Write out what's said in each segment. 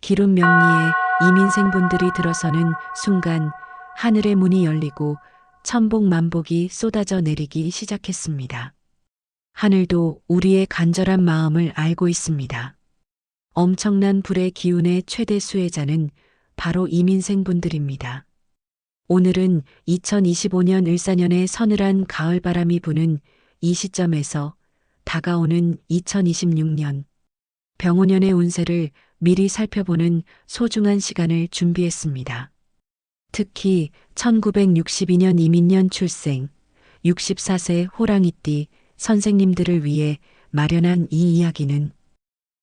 기름 명리에 이민생분들이 들어서는 순간 하늘의 문이 열리고 천복만복이 쏟아져 내리기 시작했습니다. 하늘도 우리의 간절한 마음을 알고 있습니다. 엄청난 불의 기운의 최대 수혜자는 바로 이민생분들입니다. 오늘은 2025년 을사년의 서늘한 가을바람이 부는 이 시점에서 다가오는 2026년 병오년의 운세를 미리 살펴보는 소중한 시간을 준비했습니다. 특히 1962년 이민년 출생, 64세 호랑이띠 선생님들을 위해 마련한 이 이야기는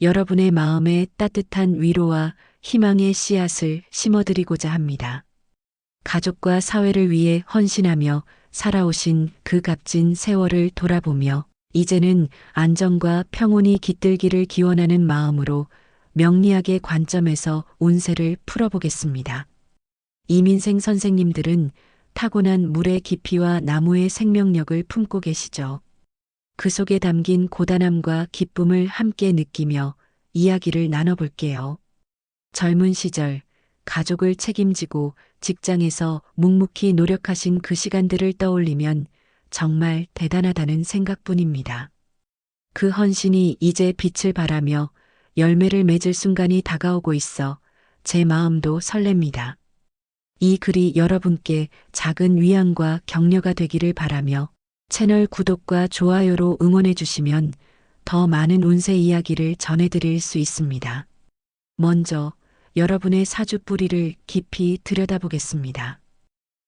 여러분의 마음에 따뜻한 위로와 희망의 씨앗을 심어드리고자 합니다. 가족과 사회를 위해 헌신하며 살아오신 그 값진 세월을 돌아보며 이제는 안정과 평온이 깃들기를 기원하는 마음으로 명리학의 관점에서 운세를 풀어보겠습니다. 이민생 선생님들은 타고난 물의 깊이와 나무의 생명력을 품고 계시죠. 그 속에 담긴 고단함과 기쁨을 함께 느끼며 이야기를 나눠볼게요. 젊은 시절 가족을 책임지고 직장에서 묵묵히 노력하신 그 시간들을 떠올리면 정말 대단하다는 생각뿐입니다. 그 헌신이 이제 빛을 발하며 열매를 맺을 순간이 다가오고 있어 제 마음도 설렙니다. 이 글이 여러분께 작은 위안과 격려가 되기를 바라며 채널 구독과 좋아요로 응원해 주시면 더 많은 운세 이야기를 전해드릴 수 있습니다. 먼저 여러분의 사주 뿌리를 깊이 들여다보겠습니다.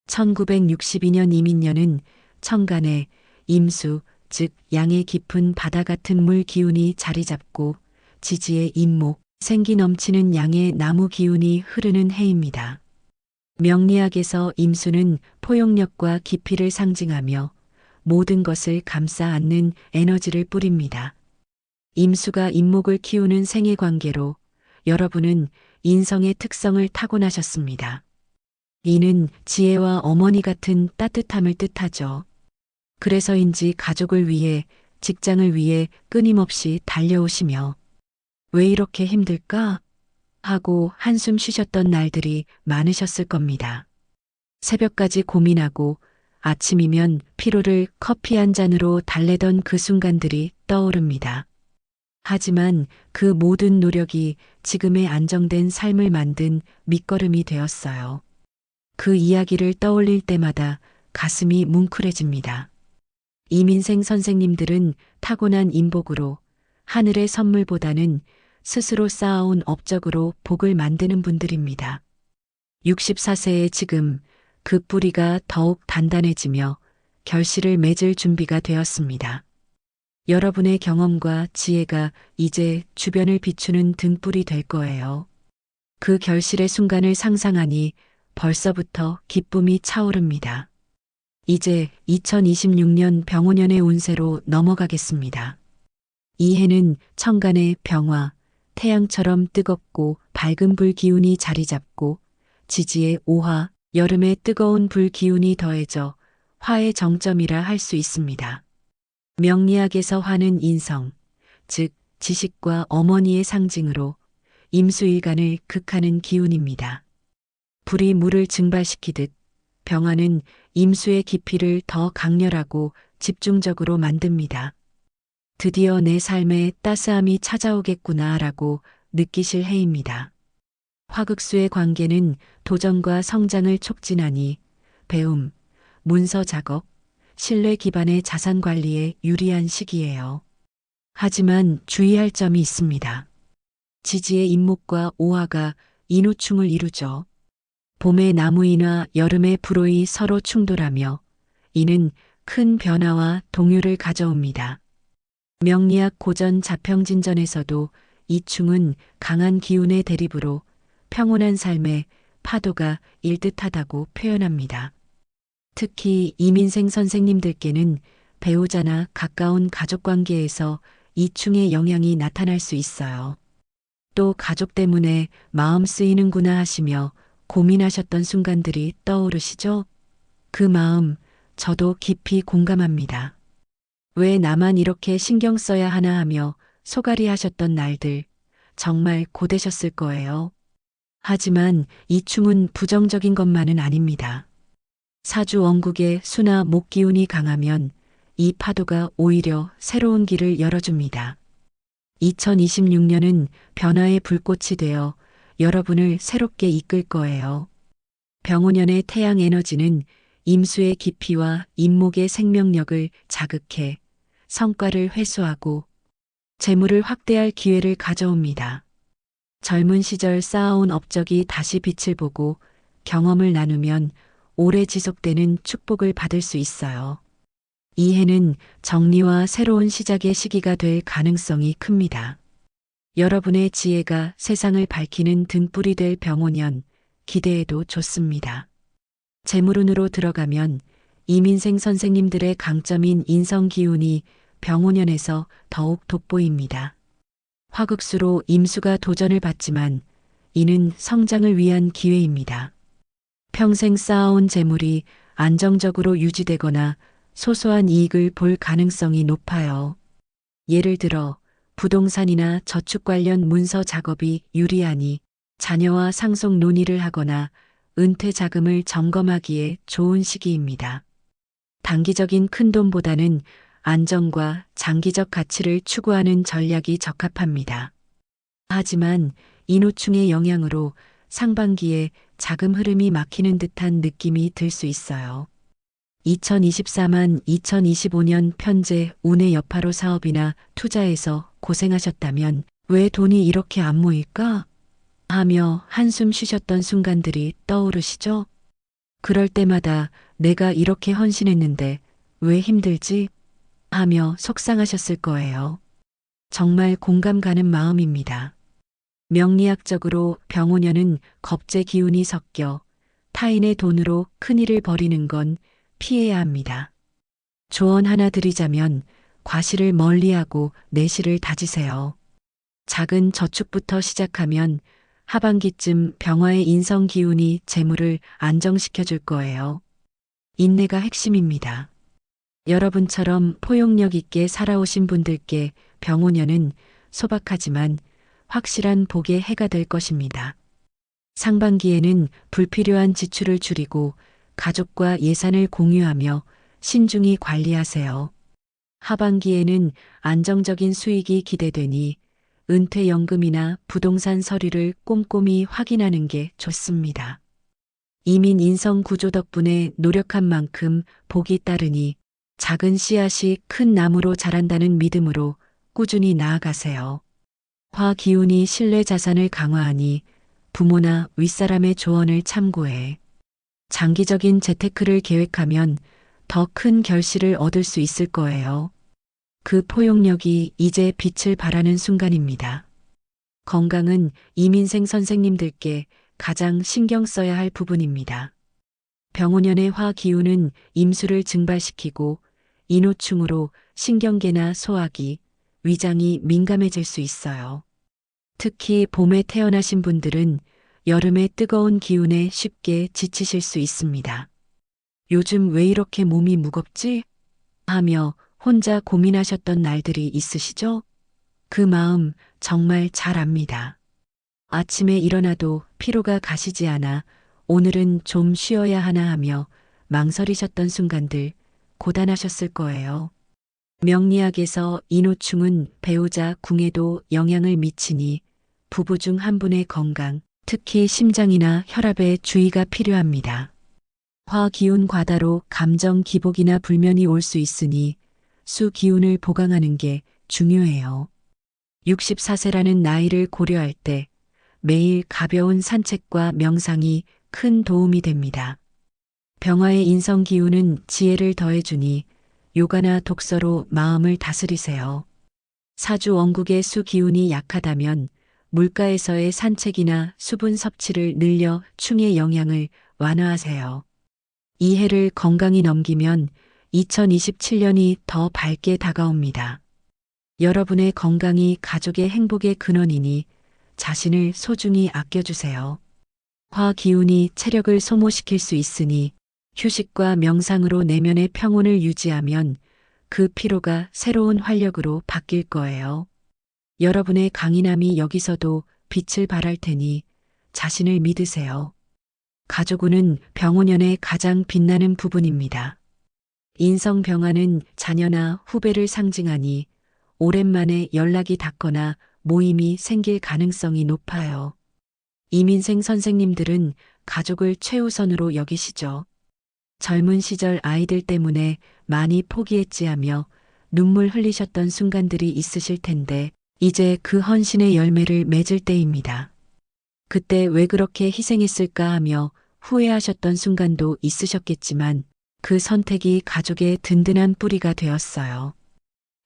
1962년 이민년은 천간에 임수, 즉 양의 깊은 바다 같은 물 기운이 자리 잡고 지지의 임목, 생기 넘치는 양의 나무 기운이 흐르는 해입니다. 명리학에서 임수는 포용력과 깊이를 상징하며 모든 것을 감싸 안는 에너지를 뿌립니다. 임수가 임목을 키우는 생애 관계로 여러분은 인성의 특성을 타고나셨습니다. 이는 지혜와 어머니 같은 따뜻함을 뜻하죠. 그래서인지 가족을 위해, 직장을 위해 끊임없이 달려오시며 왜 이렇게 힘들까? 하고 한숨 쉬셨던 날들이 많으셨을 겁니다. 새벽까지 고민하고 아침이면 피로를 커피 한 잔으로 달래던 그 순간들이 떠오릅니다. 하지만 그 모든 노력이 지금의 안정된 삶을 만든 밑거름이 되었어요. 그 이야기를 떠올릴 때마다 가슴이 뭉클해집니다. 이민생 선생님들은 타고난 인복으로 하늘의 선물보다는 스스로 쌓아온 업적으로 복을 만드는 분들입니다. 64세의 지금 그 뿌리가 더욱 단단해지며 결실을 맺을 준비가 되었습니다. 여러분의 경험과 지혜가 이제 주변을 비추는 등불이 될 거예요. 그 결실의 순간을 상상하니 벌써부터 기쁨이 차오릅니다. 이제 2026년 병오년의 운세로 넘어가겠습니다. 이 해는 천간의 병화, 태양처럼 뜨겁고 밝은 불 기운이 자리 잡고 지지의 오화, 여름의 뜨거운 불 기운이 더해져 화의 정점이라 할 수 있습니다. 명리학에서 화는 인성, 즉 지식과 어머니의 상징으로 임수일간을 극하는 기운입니다. 불이 물을 증발시키듯 병화는 임수의 깊이를 더 강렬하고 집중적으로 만듭니다. 드디어 내 삶에 따스함이 찾아오겠구나라고 느끼실 해입니다. 화극수의 관계는 도전과 성장을 촉진하니 배움, 문서 작업, 신뢰 기반의 자산 관리에 유리한 시기예요. 하지만 주의할 점이 있습니다. 지지의 임목과 오화가 인후충을 이루죠. 봄의 나무인화, 여름의 불호이 서로 충돌하며 이는 큰 변화와 동요를 가져옵니다. 명리학 고전 자평진전에서도 이 충은 강한 기운의 대립으로 평온한 삶에 파도가 일 듯하다고 표현합니다. 특히 이민생 선생님들께는 배우자나 가까운 가족관계에서 이 충의 영향이 나타날 수 있어요. 또 가족 때문에 마음 쓰이는구나 하시며 고민하셨던 순간들이 떠오르시죠? 그 마음 저도 깊이 공감합니다. 왜 나만 이렇게 신경 써야 하나 하며 소갈이 하셨던 날들 정말 고되셨을 거예요. 하지만 이 충은 부정적인 것만은 아닙니다. 사주 원국의 수나 목 기운이 강하면 이 파도가 오히려 새로운 길을 열어줍니다. 2026년은 변화의 불꽃이 되어 여러분을 새롭게 이끌 거예요. 병오년의 태양 에너지는 임수의 깊이와 임목의 생명력을 자극해 성과를 회수하고 재물을 확대할 기회를 가져옵니다. 젊은 시절 쌓아온 업적이 다시 빛을 보고 경험을 나누면 오래 지속되는 축복을 받을 수 있어요. 이 해는 정리와 새로운 시작의 시기가 될 가능성이 큽니다. 여러분의 지혜가 세상을 밝히는 등불이 될 병오년 기대해도 좋습니다. 재물운으로 들어가면 이민생 선생님들의 강점인 인성 기운이 병오년에서 더욱 돋보입니다. 화극수로 임수가 도전을 받지만 이는 성장을 위한 기회입니다. 평생 쌓아온 재물이 안정적으로 유지되거나 소소한 이익을 볼 가능성이 높아요. 예를 들어 부동산이나 저축 관련 문서 작업이 유리하니 자녀와 상속 논의를 하거나 은퇴 자금을 점검하기에 좋은 시기입니다. 단기적인 큰돈보다는 안정과 장기적 가치를 추구하는 전략이 적합합니다. 하지만 인호충의 영향으로 상반기에 자금 흐름이 막히는 듯한 느낌이 들 수 있어요. 2024만 2025년 편제 운의 여파로 사업이나 투자에서 고생하셨다면 왜 돈이 이렇게 안 모일까? 하며 한숨 쉬셨던 순간들이 떠오르시죠? 그럴 때마다 내가 이렇게 헌신했는데 왜 힘들지? 하며 속상하셨을 거예요. 정말 공감 가는 마음입니다. 명리학적으로 병오년은 겁재 기운이 섞여 타인의 돈으로 큰일을 벌이는 건 피해야 합니다. 조언 하나 드리자면 과실을 멀리하고 내실을 다지세요. 작은 저축부터 시작하면 하반기쯤 병화의 인성 기운이 재물을 안정시켜 줄 거예요. 인내가 핵심입니다. 여러분처럼 포용력 있게 살아오신 분들께 병오년은 소박하지만 확실한 복의 해가 될 것입니다. 상반기에는 불필요한 지출을 줄이고 가족과 예산을 공유하며 신중히 관리하세요. 하반기에는 안정적인 수익이 기대되니 은퇴연금이나 부동산 서류를 꼼꼼히 확인하는 게 좋습니다. 이민 인성 구조 덕분에 노력한 만큼 복이 따르니 작은 씨앗이 큰 나무로 자란다는 믿음으로 꾸준히 나아가세요. 화 기운이 신뢰 자산을 강화하니 부모나 윗사람의 조언을 참고해 장기적인 재테크를 계획하면 더 큰 결실을 얻을 수 있을 거예요. 그 포용력이 이제 빛을 발하는 순간입니다. 건강은 이민생 선생님들께 가장 신경 써야 할 부분입니다. 병오년의 화 기운은 임수를 증발시키고 인호충으로 신경계나 소화기, 위장이 민감해질 수 있어요. 특히 봄에 태어나신 분들은 여름의 뜨거운 기운에 쉽게 지치실 수 있습니다. 요즘 왜 이렇게 몸이 무겁지? 하며 혼자 고민하셨던 날들이 있으시죠? 그 마음 정말 잘 압니다. 아침에 일어나도 피로가 가시지 않아 오늘은 좀 쉬어야 하나 하며 망설이셨던 순간들 고단하셨을 거예요. 명리학에서 인호충은 배우자 궁에도 영향을 미치니 부부 중 한 분의 건강, 특히 심장이나 혈압에 주의가 필요합니다. 화 기운 과다로 감정 기복이나 불면이 올 수 있으니 수 기운을 보강하는 게 중요해요. 64세라는 나이를 고려할 때 매일 가벼운 산책과 명상이 큰 도움이 됩니다. 병화의 인성 기운은 지혜를 더해주니 요가나 독서로 마음을 다스리세요. 사주 원국의 수 기운이 약하다면 물가에서의 산책이나 수분 섭취를 늘려 충의 영향을 완화하세요. 이 해를 건강히 넘기면 2027년이 더 밝게 다가옵니다. 여러분의 건강이 가족의 행복의 근원이니 자신을 소중히 아껴주세요. 화 기운이 체력을 소모시킬 수 있으니 휴식과 명상으로 내면의 평온을 유지하면 그 피로가 새로운 활력으로 바뀔 거예요. 여러분의 강인함이 여기서도 빛을 발할 테니 자신을 믿으세요. 가족운은 병오년의 가장 빛나는 부분입니다. 인성병화는 자녀나 후배를 상징하니 오랜만에 연락이 닿거나 모임이 생길 가능성이 높아요. 이민생 선생님들은 가족을 최우선으로 여기시죠. 젊은 시절 아이들 때문에 많이 포기했지 하며 눈물 흘리셨던 순간들이 있으실 텐데 이제 그 헌신의 열매를 맺을 때입니다. 그때 왜 그렇게 희생했을까 하며 후회하셨던 순간도 있으셨겠지만 그 선택이 가족의 든든한 뿌리가 되었어요.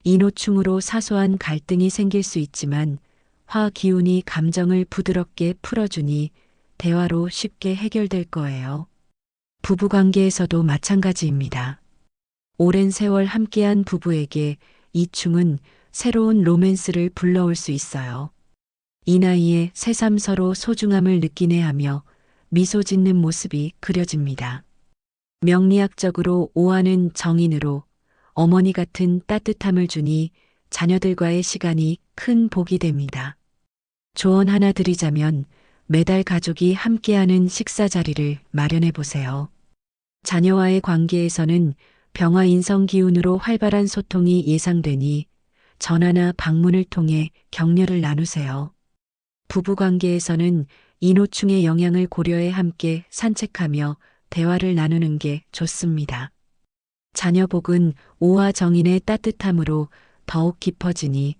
인호충으로 사소한 갈등이 생길 수 있지만 화 기운이 감정을 부드럽게 풀어주니 대화로 쉽게 해결될 거예요. 부부관계에서도 마찬가지입니다. 오랜 세월 함께한 부부에게 이 충은 새로운 로맨스를 불러올 수 있어요. 이 나이에 새삼 서로 소중함을 느끼네 하며 미소 짓는 모습이 그려집니다. 명리학적으로 오화는 정인으로 어머니 같은 따뜻함을 주니 자녀들과의 시간이 큰 복이 됩니다. 조언 하나 드리자면 매달 가족이 함께하는 식사 자리를 마련해 보세요. 자녀와의 관계에서는 병화 인성 기운으로 활발한 소통이 예상되니 전화나 방문을 통해 격려를 나누세요. 부부 관계에서는 인호충의 영향을 고려해 함께 산책하며 대화를 나누는 게 좋습니다. 자녀 복은 오화 정인의 따뜻함으로 더욱 깊어지니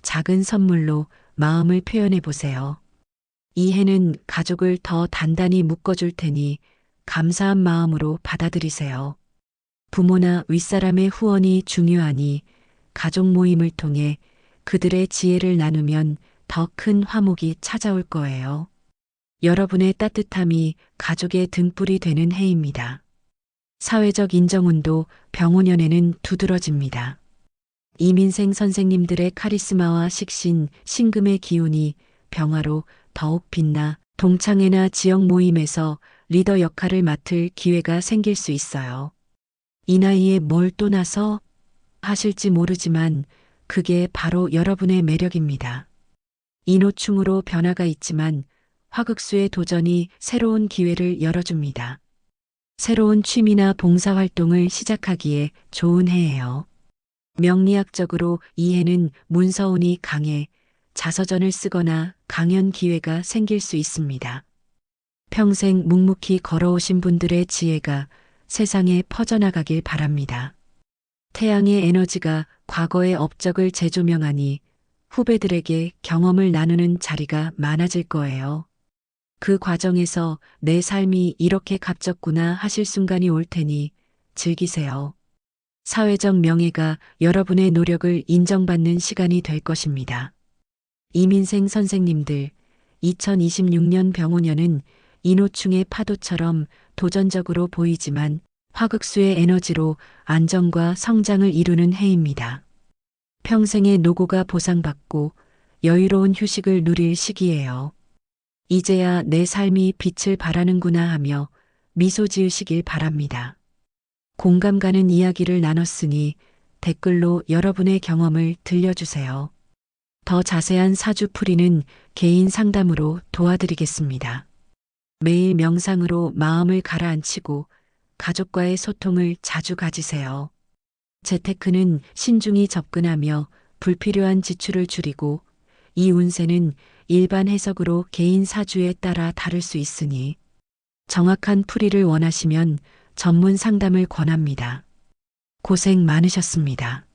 작은 선물로 마음을 표현해 보세요. 이 해는 가족을 더 단단히 묶어줄 테니 감사한 마음으로 받아들이세요. 부모나 윗사람의 후원이 중요하니 가족 모임을 통해 그들의 지혜를 나누면 더 큰 화목이 찾아올 거예요. 여러분의 따뜻함이 가족의 등불이 되는 해입니다. 사회적 인정운도 병오년에는 두드러집니다. 이민생 선생님들의 카리스마와 식신, 신금의 기운이 병화로 더욱 빛나 동창회나 지역 모임에서 리더 역할을 맡을 기회가 생길 수 있어요. 이 나이에 뭘 또 나서 하실지 모르지만 그게 바로 여러분의 매력입니다. 인호충으로 변화가 있지만 화극수의 도전이 새로운 기회를 열어줍니다. 새로운 취미나 봉사활동을 시작하기에 좋은 해예요. 명리학적으로 이 해는 문서운이 강해 자서전을 쓰거나 강연 기회가 생길 수 있습니다. 평생 묵묵히 걸어오신 분들의 지혜가 세상에 퍼져나가길 바랍니다. 태양의 에너지가 과거의 업적을 재조명하니 후배들에게 경험을 나누는 자리가 많아질 거예요. 그 과정에서 내 삶이 이렇게 값졌구나 하실 순간이 올 테니 즐기세요. 사회적 명예가 여러분의 노력을 인정받는 시간이 될 것입니다. 이민생 선생님들, 2026년 병오년은 인호충의 파도처럼 도전적으로 보이지만 화극수의 에너지로 안정과 성장을 이루는 해입니다. 평생의 노고가 보상받고 여유로운 휴식을 누릴 시기예요. 이제야 내 삶이 빛을 발하는구나 하며 미소 지으시길 바랍니다. 공감 가는 이야기를 나눴으니 댓글로 여러분의 경험을 들려주세요. 더 자세한 사주풀이는 개인 상담으로 도와드리겠습니다. 매일 명상으로 마음을 가라앉히고 가족과의 소통을 자주 가지세요. 재테크는 신중히 접근하며 불필요한 지출을 줄이고 이 운세는 일반 해석으로 개인 사주에 따라 다를 수 있으니 정확한 풀이를 원하시면 전문 상담을 권합니다. 고생 많으셨습니다.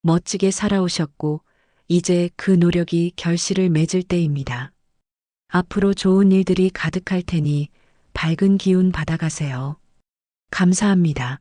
멋지게 살아오셨고 이제 그 노력이 결실을 맺을 때입니다. 앞으로 좋은 일들이 가득할 테니 밝은 기운 받아가세요. 감사합니다.